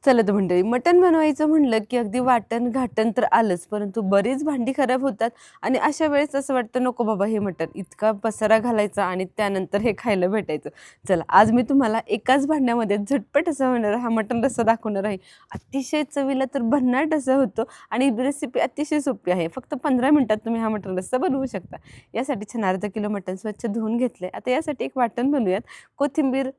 चला तर मंडळी, मटण बनवायचं म्हणलं की अगदी वाटण-घाटण तर आलंच, परंतु बरीच भांडी खराब होतात आणि अशा वेळेस असं वाटतं, नको बाबा हे मटण इतका पसारा घालायचा आणि त्यानंतर हे खायला भेटायचं. चला, आज मी तुम्हाला एकाच भांड्यामध्ये झटपट असा होणारा हा मटण रस्सा दाखवणार आहे. अतिशय चवीला तर भन्नाट असा होतो आणि रेसिपी अतिशय सोपी आहे. फक्त 15 मिनिटात तुम्ही हा मटण रस्सा बनवू शकता. यासाठी छान अर्धा किलो मटण स्वच्छ धुवून घेतलंय. आता यासाठी एक वाटण बनवूयात. कोथिंबीर,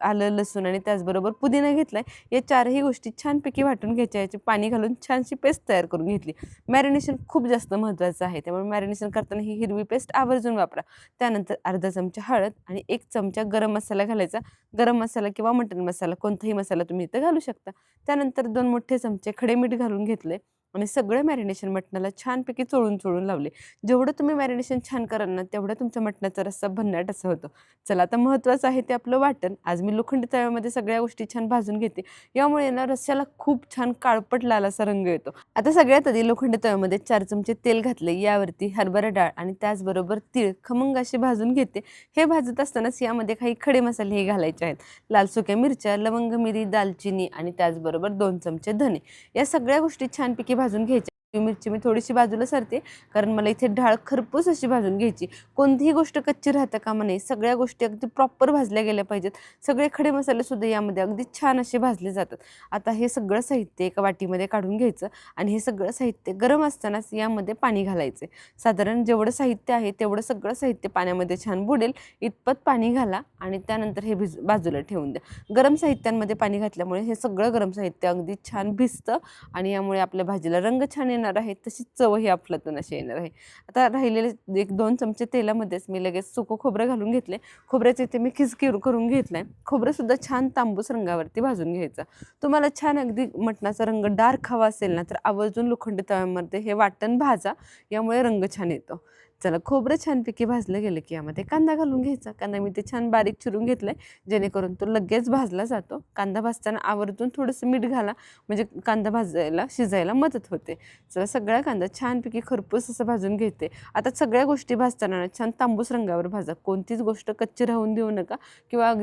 आलं, लसूण आणि त्याचबरोबर पुदिना घेतलाय. या चारही गोष्टी छानपैकी वाटून घ्यायच्या. याची पाणी घालून छानशी पेस्ट तयार करून घेतली. मॅरिनेशन खूप जास्त महत्त्वाचं आहे. त्यामुळे मॅरिनेशन करताना ही हिरवी पेस्ट आवर्जून वापरा. त्यानंतर अर्धा चमचा हळद आणि 1 चमचा गरम मसाला घालायचा. गरम मसाला किंवा मटण मसाला कोणताही मसाला तुम्ही इथं घालू शकता. त्यानंतर 2 मोठे चमचे खडे मीठ घालून घेतले आणि सगळं मॅरिनेशन मटणाला छानपैकी चोळून लावले. जेवढं तुम्ही मॅरिनेशन छान कराल ना, तेवढा तुमचा मटणाचा रस्सा भन्नाट असा होतो. चला, आता महत्त्वाचं आहे ते आपलं वाटण. आज मी लोखंडी तव्यामध्ये सगळ्या गोष्टी छान भाजून घेते. यामुळे ना रस्स्याला खूप छान काळपट लाल असा रंग येतो. आता सगळ्यात आधी लोखंडी तव्यामध्ये 4 चमचे तेल घातले. यावरती हरभरा डाळ आणि त्याचबरोबर तीळ खमंग असे भाजून घेते. हे भाजत असतानाच यामध्ये काही खडे मसालेही घालायचे आहेत. लाल सुक्या मिरच्या, लवंग, मिरी, दालचिनी आणि त्याचबरोबर 2 चमचे धने. या सगळ्या गोष्टी छानपैकी भाजून घ्यायच्या. मिरची मी थोडीशी बाजूला सरते, कारण मला इथे डाळ खरपूस अशी भाजून घ्यायची. कोणतीही गोष्ट कच्ची राहता कामा नये. सगळ्या गोष्टी अगदी प्रॉपर भाजल्या गेल्या पाहिजेत. सगळे खडे मसाले सुद्धा यामध्ये अगदी छान असे भाजले जातात. आता हे सगळं साहित्य एका वाटीमध्ये काढून घ्यायचं आणि हे सगळं साहित्य गरम असतानाच यामध्ये पाणी घालायचे. साधारण जेवढं साहित्य आहे तेवढं सगळं साहित्य पाण्यामध्ये छान बुडेल इतपत पाणी घाला आणि त्यानंतर हे बाजूला ठेवून द्या. गरम साहित्यांमध्ये पाणी घातल्यामुळे हे सगळं गरम साहित्य अगदी छान भिजतं आणि यामुळे आपल्या भाजीला रंग छान येणार आहे, तशीच चवही अफलातून अशी येणार आहे. आता राहिलेले 1-2 चमचे तेलामध्येच मी लगेच सुकं खोबरं घालून घेतले. खोबऱ्याचे इथे मी खिसकी करून घेतलाय. खोबरंसुद्धा छान तांबूस रंगावरती भाजून घ्यायचं. तुम्हाला छान अगदी मटणाचा रंग डार्क हवा असेल ना, तर आवर्जून लोखंडी तव्यामध्ये हे वाटण भाजा. यामुळे रंग छान येतो. चला, खोबरं छानपैकी भाजलं गेलं की यामध्ये कांदा घालून घ्यायचा. कांदा मी ते छान बारीक चिरून घेतलाय, जेणेकरून तो लगेच भाजला जातो. कांदा भाजताना आवर्जून थोडंसं मीठ घाला, म्हणजे कांदा शिजायला मदत होते. चला, सगळा कांदा छानपैकी खरपूस असं भाजून घेते. आता सगळ्या गोष्टी भाजताना छान तांबूस रंगावर भाजा. कोणतीच गोष्ट कच्ची राहून देऊ नका किंवा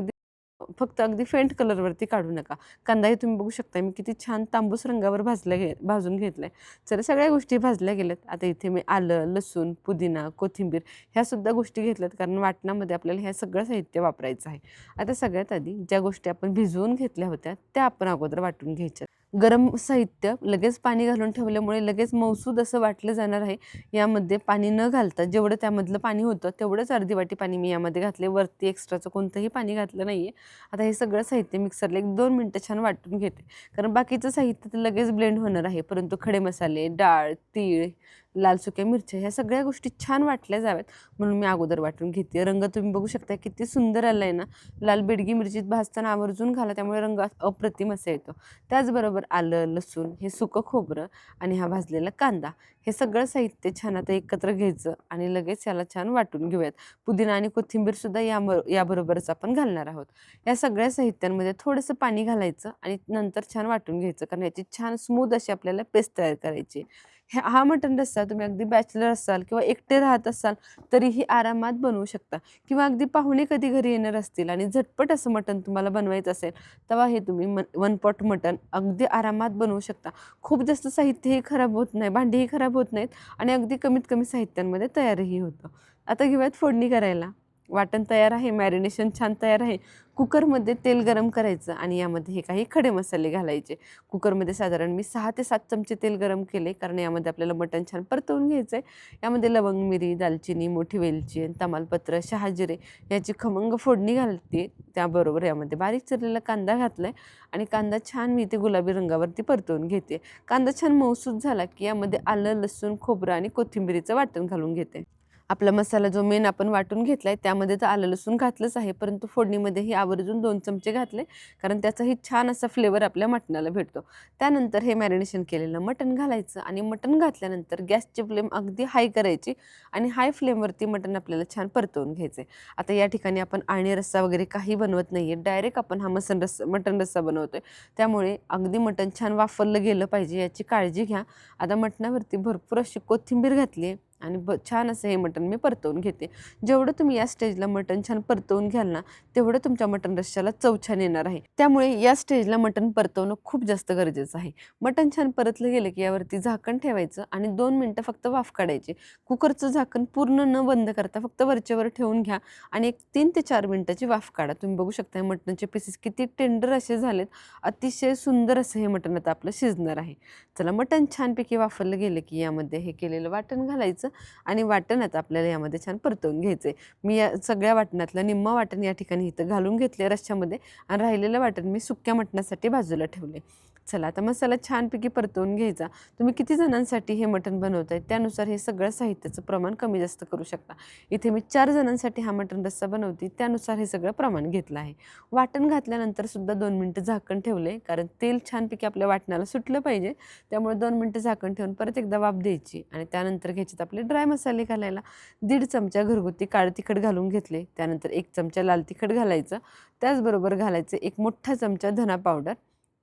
फक्त अगदी फेंट कलरवरती काढू नका. कांदाही तुम्ही बघू शकता मी किती छान तांबूस रंगावर भाजून घेतलाय. चला, सगळ्या गोष्टी भाजल्या गेल्यात. आता इथे मी आलं, लसूण, पुदिना, कोथिंबीर ह्यासुद्धा गोष्टी घेतल्यात, कारण वाटणामध्ये आपल्याला ह्या सगळं साहित्य वापरायचं आहे. आता सगळ्यात आधी ज्या गोष्टी आपण भिजवून घेतल्या होत्या त्या आपण अगोदर वाटून घ्यायच्या. गरम साहित्य लगेच पाणी घालून ठेवल्यामुळे लगेच मऊसूद असं वाटलं जाणार आहे. यामध्ये पाणी न घालता जेवढं त्यामधलं पाणी होतं तेवढंच अर्धी वाटी पाणी मी यामध्ये घातले. वरती एक्स्ट्राचं कोणतंही पाणी घातलं नाही आहे. आता हे सगळं साहित्य मिक्सरला 1-2 मिनटं छान वाटून घेते, कारण बाकीचं साहित्य तर लगेच ब्लेंड होणार आहे. परंतु खडे मसाले, डाळ, तीळ, लाल सुक्या मिरच्या ह्या सगळ्या गोष्टी छान वाटल्या जाव्यात म्हणून मी अगोदर वाटून घेते. रंग तुम्ही बघू शकता किती सुंदर आला आहे ना. लाल बेडगी मिरची भाजताना आवर्जून घाला, त्यामुळे रंग अप्रतिम असा येतो. त्याचबरोबर आलं, लसूण, हे सुकं खोबरं आणि हा भाजलेला कांदा, हे सगळं साहित्य छान आता एकत्र घ्यायचं आणि लगेच याला छान वाटून घेऊयात. पुदिना आणि कोथिंबीरसुद्धा याबरोबरच आपण घालणार आहोत. या सगळ्या साहित्यांमध्ये थोडंसं पाणी घालायचं आणि नंतर छान वाटून घ्यायचं, कारण याची छान स्मूथ अशी आपल्याला पेस्ट तयार करायची. हा मटण रस्सा तुम्ही अगदी बॅचलर असाल किंवा एकटे राहत असाल तरीही आरामात बनवू शकता, किंवा अगदी पाहुणे कधी घरी येणार असतील आणि झटपट असं मटण तुम्हाला बनवायचं असेल, तेव्हा हे तुम्ही 1 पॉट मटण अगदी आरामात बनवू शकता. खूप जास्त साहित्यही खराब होत नाही, भांडीही खराब होत नाहीत आणि अगदी कमीत कमी साहित्यांमध्ये तयारही होतं. आता घेऊयात फोडणी करायला. वाटण तयार आहे, मॅरिनेशन छान तयार आहे. कुकरमध्ये तेल गरम करायचं आणि यामध्ये हे काही खडे मसाले घालायचे. कुकरमध्ये साधारण मी 6 ते 7 चमचे तेल गरम केले, कारण यामध्ये आपल्याला मटण छान परतवून घ्यायचं आहे. यामध्ये लवंग, मिरी, दालचिनी, मोठी वेलची, तमालपत्र, शहाजिरे याची खमंग फोडणी घालते. त्याबरोबर यामध्ये बारीक चिरलेला कांदा घातला आहे आणि कांदा छान मी इथे गुलाबी रंगावरती परतवून घेते. कांदा छान मऊसूत झाला की यामध्ये आलं, लसूण, खोबरं आणि कोथिंबीरीचं वाटण घालून घेते. आपला मसाला जो मेन आपण वाटून घेतलाय त्यामध्ये तर आलं लसूण घातलंच आहे, परंतु फोडणीमध्येही आवर्जून 2 चमचे घातले, कारण त्याचाही छान असा फ्लेवर आपल्या मटणाला भेटतो. त्यानंतर हे मॅरिनेशन केलेलं मटण घालायचं आणि मटण घातल्यानंतर गॅसची फ्लेम अगदी हाय करायची आणि हाय फ्लेमवरती मटण आपल्याला छान परतवून घ्यायचे. आता या ठिकाणी आपण आळणी रस्सा वगैरे काही बनवत नाहीये, डायरेक्ट आपण हा मटण रस्सा बनवतोय. त्यामुळे अगदी मटण छान वाफरलं गेलं पाहिजे याची काळजी घ्या. आता मटणावरती भरपूर अशी कोथिंबीर घातली आहे आणि छान असं हे मटण मी परतवून घेते. जेवढं तुम्ही या स्टेजला मटण छान परतवून घ्याल ना, तेवढं तुमच्या मटण रश्श्याला चव छान येणार आहे. त्यामुळे या स्टेजला मटण परतवणं खूप जास्त गरजेचं आहे. मटण छान परतलं गेलं की यावरती झाकण ठेवायचं आणि 2 मिनिटं फक्त वाफ काढायची. कुकरचं झाकण पूर्ण न बंद करता फक्त वरचेवर ठेवून घ्या आणि एक 3 ते 4 मिनिटाची वाफ काढा. तुम्ही बघू शकता मटणाचे पीसेस किती टेंडर असे झालेत. अतिशय सुंदर असं हे मटण आता आपलं शिजणार आहे. चला, मटण छानपैकी वाफरलं गेलं की यामध्ये हे केलेलं वाटण घालायचं आणि वाटण आता आपल्याला यामध्ये छान परतवून घ्यायचं आहे. मी या सगळ्या वाटणातलं निम्मं वाटण या ठिकाणी इथं घालून घेतले रश्श्यामध्ये आणि राहिलेलं वाटण मी सुक्या मटणासाठी बाजूला ठेवले. चला, आता मसाला छानपैकी परतवून घ्यायचा. तुम्ही किती जणांसाठी हे मटण बनवताय त्यानुसार हे सगळं साहित्याचं प्रमाण कमी जास्त करू शकता. इथे मी 4 जणांसाठी हा मटण रस्सा बनवते, त्यानुसार हे सगळं प्रमाण घेतलं आहे. वाटण घातल्यानंतर सुद्धा 2 मिनिटं झाकण ठेवले, कारण तेल छानपैकी आपल्या वाटणाला सुटलं पाहिजे. त्यामुळे 2 मिनिटं झाकण ठेवून परत एकदा वाफ द्यायची आणि त्यानंतर घ्यायचे आपले ड्राय मसाले घालायला. 1.5 चमचा घरगुती काळं तिखट घालून घेतले. त्यानंतर 1 चमचा लाल तिखट घालायचं. त्याचबरोबर घालायचं 1 मोठा चमचा धना पावडर.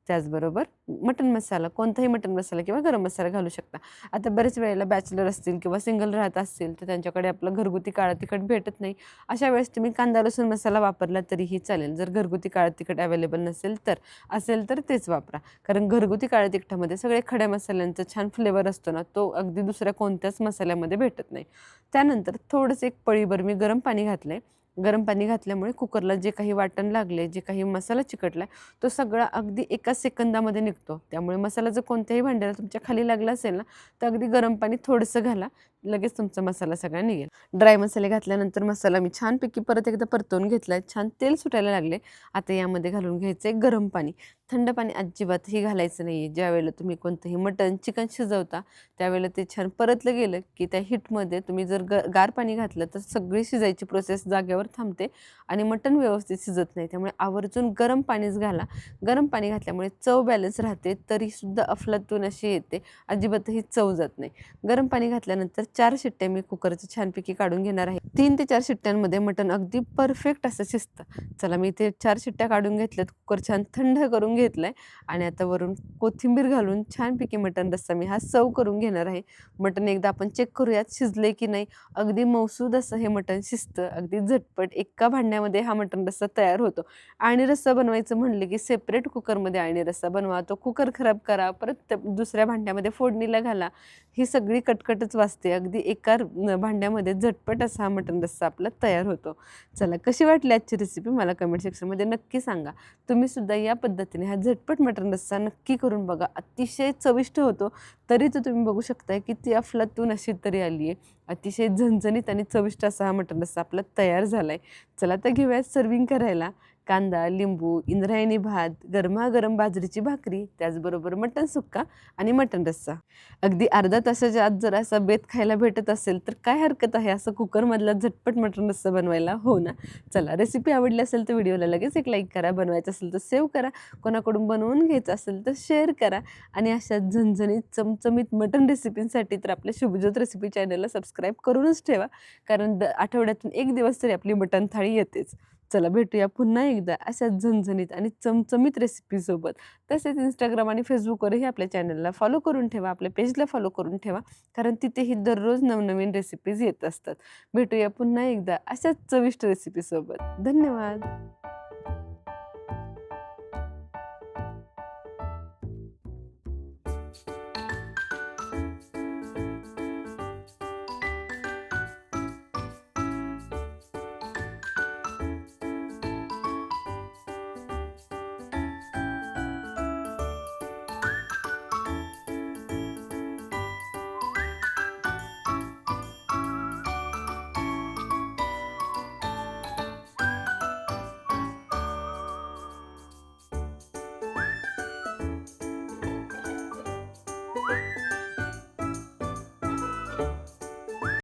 त्याचबरोबर मटण मसाला, कोणताही मटण मसाला किंवा गरम मसाला घालू शकता. आता बरेच वेळेला बॅचलर असतील किंवा सिंगल राहत असतील तर त्यांच्याकडे आपलं घरगुती काळं तिखट भेटत नाही. अशा वेळेस तुम्ही कांदा लसूण मसाला वापरला तरीही चालेल. जर घरगुती काळं तिखट अवेलेबल नसेल तर, असेल तर तेच वापरा. कारण घरगुती काळ्या तिखटामध्ये सगळे खड्या मसाल्यांचा छान फ्लेवर असतो ना, तो अगदी दुसऱ्या कोणत्याच मसाल्यामध्ये भेटत नाही. त्यानंतर थोडंसं 1 पळीभर मी गरम पाणी घातलं. गरम पाणी घातल्यामुळे कुकरला जे काही वाटण लागले, जे काही मसाला चिकटला तो सगळा अगदी एका सेकंदामध्ये निघतो. त्यामुळे मसाला जर कोणत्याही भांड्याला तुमच्या खाली लागला असेल ना, तर अगदी गरम पाणी थोडंसं घाला, लगेच तुमचा मसाला सगळा निघेल. ड्राय मसाले घातल्यानंतर मसाला मी छानपैकी परत एकदा परतवून घेतला. छान तेल सुटायला लागले. आता यामध्ये घालून घ्यायचं आहे गरम पाणी. थंड पाणी अजिबातही घालायचं नाही आहे. ज्यावेळेला तुम्ही कोणतंही मटण, चिकन शिजवता त्यावेळेला ते छान परतलं गेलं की त्या हीटमध्ये तुम्ही जर गार पाणी घातलं तर सगळी शिजायची प्रोसेस जागेवर थांबते आणि मटण व्यवस्थित शिजत नाही. त्यामुळे आवर्जून गरम पाणीच घाला. गरम पाणी घातल्यामुळे चव बॅलन्स राहते, तरीसुद्धा अफलातून अशी येते, अजिबातही चव जात नाही. गरम पाणी घातल्यानंतर 4 शिट्ट्या मी कुकरचं छानपैकी काढून घेणार आहे. 3 ते 4 शिट्ट्यांमध्ये मटण अगदी परफेक्ट असं शिजतं. चला, मी इथे 4 शिट्ट्या काढून घेतल्यात. कुकर छान थंड करून घेतलाय आणि आता वरून कोथिंबीर घालून छानपैकी मटण रस्सा मी हा सर्व्ह करून घेणार आहे. मटण एकदा आपण चेक करूयात शिजले की नाही. अगदी मौसूद असं हे मटण शिजतं. अगदी झटपट एका भांड्यामध्ये हा मटण रस्सा तयार होतो. आणि रस्सा बनवायचं म्हणले की सेपरेट कुकरमध्ये आणि रस्सा बनवा. तो कुकर खराब करा, परत दुसऱ्या भांड्यामध्ये फोडणीला घाला. ही सगळी कटकटच वाचते. अगदी एका भांड्यामध्ये झटपट असा हा मटण रस्सा आपला तयार होतो. चला, कशी वाटली आजची रेसिपी मला कमेंट सेक्शनमध्ये नक्की सांगा. तुम्ही सुद्धा या पद्धतीने हा झटपट मटण रस्सा नक्की करून बघा. अतिशय चविष्ट होतो. तरी तर तुम्ही बघू शकताय किती अफलातून अशी तरी आली आहे. अतिशय झणझणीत आणि चविष्ट असा हा मटण रस्सा आपला तयार झाला आहे. चला, तर घेऊयात सर्विंग करायला. कांदा, लिंबू, इंद्रायणी भात, गरमागरम बाजरीची भाकरी, त्याचबरोबर मटण सुक्का आणि मटण रस्सा. अगदी अर्ध्या तासाच्या आत जर असा बेत खायला भेटत असेल तर काय हरकत आहे असं कुकरमधला झटपट मटण रस्सा बनवायला, हो ना? चला, रेसिपी आवडली असेल तर व्हिडिओला लगेच एक लाईक करा. बनवायचं असेल तर सेव्ह करा. कोणाकडून बनवून घ्यायचं असेल तर शेअर करा. आणि अशा झणझणीत चमचमीत मटण रेसिपींसाठी तर आपल्या शुभज्योत रेसिपी चॅनलला सबस्क्राईब करूनच ठेवा. कारण आठवड्यातून 1 दिवस तरी आपली मटण थाळी येतेच. चला, भेटूया पुन्हा एकदा अशा झणझणीत आणि चमचमीत रेसिपीसोबत. तसेच इंस्टाग्राम आणि फेसबुकवरही आपल्या चॅनलला फॉलो करून ठेवा. आपल्या पेजला फॉलो करून ठेवा, कारण तिथेही दररोज नवनवीन रेसिपीज येत असतात. भेटूया पुन्हा एकदा अशाच चविष्ट रेसिपीसोबत. धन्यवाद.